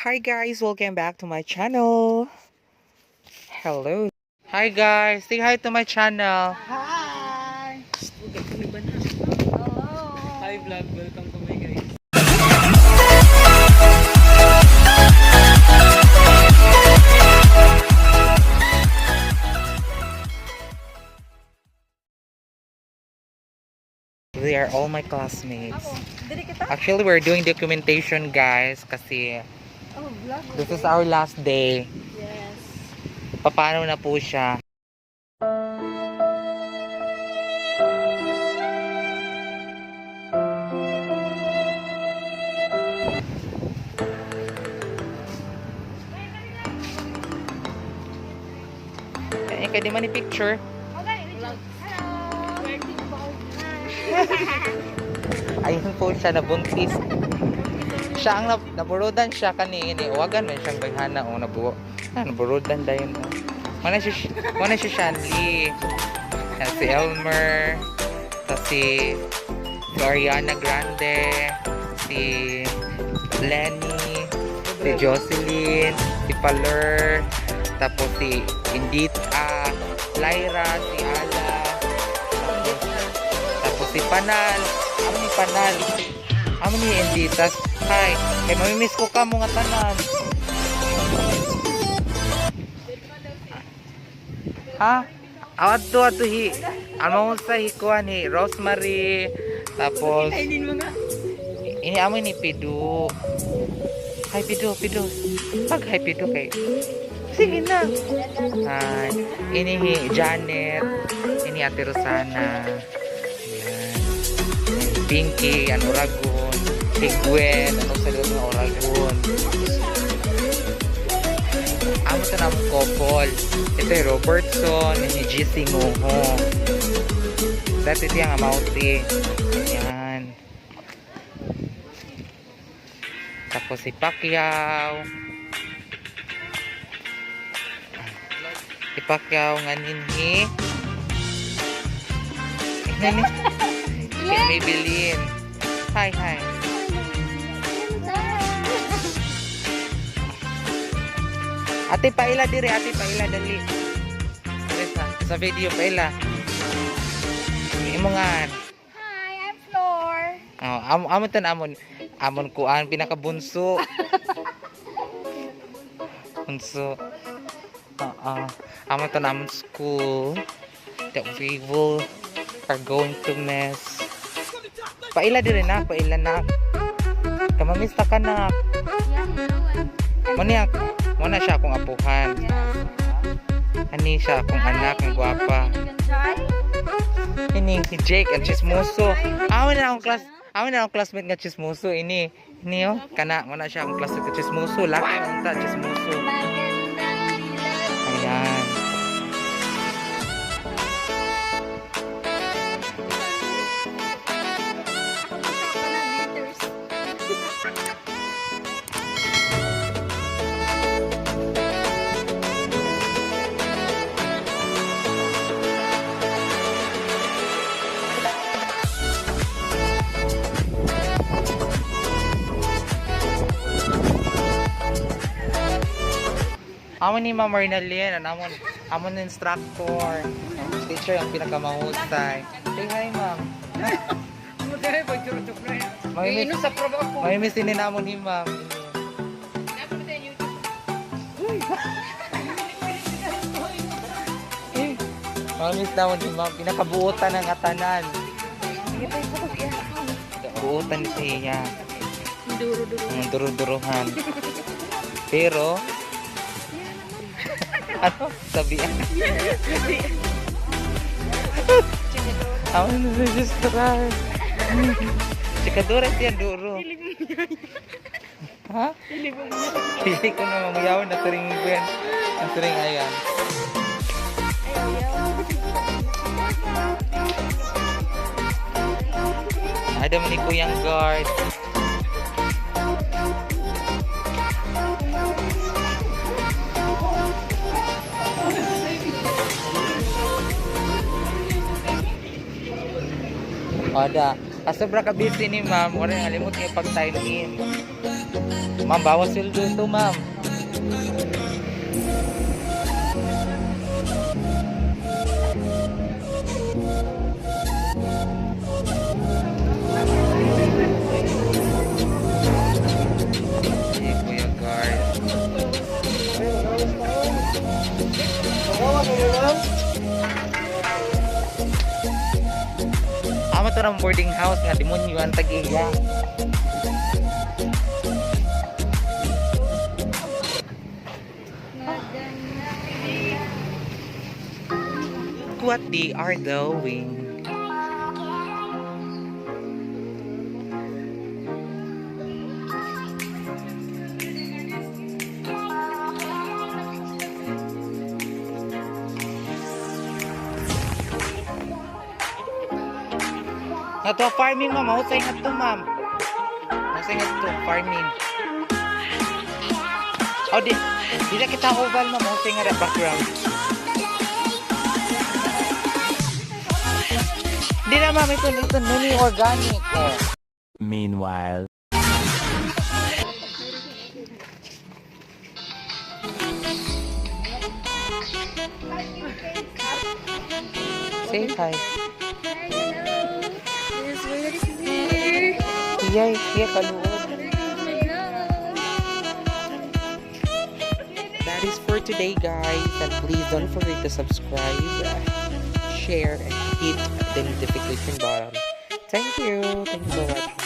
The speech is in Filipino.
Hi guys, welcome back to my channel. Hello. Hi guys, say hi to my channel. Hi! Hi vlog, welcome to my guys. They are all my classmates. Dili kita? Actually, we're doing documentation guys kasi Oh, vlog. this is our last day. Yes. Paano na po siya? Kaya di man i-picture. Ayun po siya, nabuntis. Siya ang naburudan siya kanini. Wagan man siyang bayhana o naburudan dayon o. Mana si Shanley. Si Elmer. Si Ariana Grande. Si Lenny. Si Jocelyn. Si Paler. Tapos si Indita. Lyra. Si Ala. Tapos si Panal. Amo ni Panal. Amo ni Indita. Hi. Kay mamimiss ko ka mga tanan. Ha? Ato hi. Amo sa hikuan ni Rosemary. Tapos ini amo ni Pidu. Hi Pidu. Pag hi Pidu kay. Sige na. Hi. Ini hi Janet. Ini Ate Rosana. Ayan. Pinky, Oragon. Si Gwen, sa loob ng Oragon. Amo ito namang couple. Ito yung Robertson, yung GC Nguho. Dati ito yung Amauti. Ayan. Tapos si Pacquiao. Si Pacquiao nga ninhi. Nani? Kaya may bilin. Hi. Ate Paila diri, Ate Paila dali. Dali sa video Paila. Imongan. Hi, I'm Flor. Oh, amon tan amon kuan pinakabunso. Bunso. Amon tan amon school. The people are going to mess. Paila diri na, Paila na. Kamamista ka na. Maniak. Muna siya akong apuhan. Ani siya akong anak ng gwapa. Ini si Jake ang chismoso. Amin na akong classmate nga chismoso. Ini oh, kana muna siya akong classmate nga chismoso. Laki ang ta chismoso. Ayan. Amon ni Ma'am Marnalyn, amon instructor. Teacher ang pinakamahusay. Say hi, Ma'am. Mamimiss din namon ni Ma'am. Mamimiss namon ni Ma'am. Pinakabuutan ng atanan. Buutan siya. Duro-duruhan. Pero ano? Sabihan. Ako na-register. Sikadura siya, duro. Ha? Hindi ko na mamayaw na turing Ben. Ang turing ayan. Ada man ni Kuyang Guard. Ada Sobra ka busy ni ma'am. Wala nang alimot niya pag sign in. Ma'am, bawas sweldo ito, ma'am. Si Kuya Guard. Amo to ng boarding house nga demonyo ang tagiya. What they are doing. Nato farming ma'am, mahusay nga to ma'am. Mahusay nga to farming. Oh, di na kita oval ma'am, mahusay nga na background. Di na ma'am, ito nuni organic. Oh. Meanwhile. Say hi. Yes, where is there? Iya, kaluod. That is for today, guys. And please don't forget to subscribe, share, and hit the notification button. Thank you. Thank you for watching.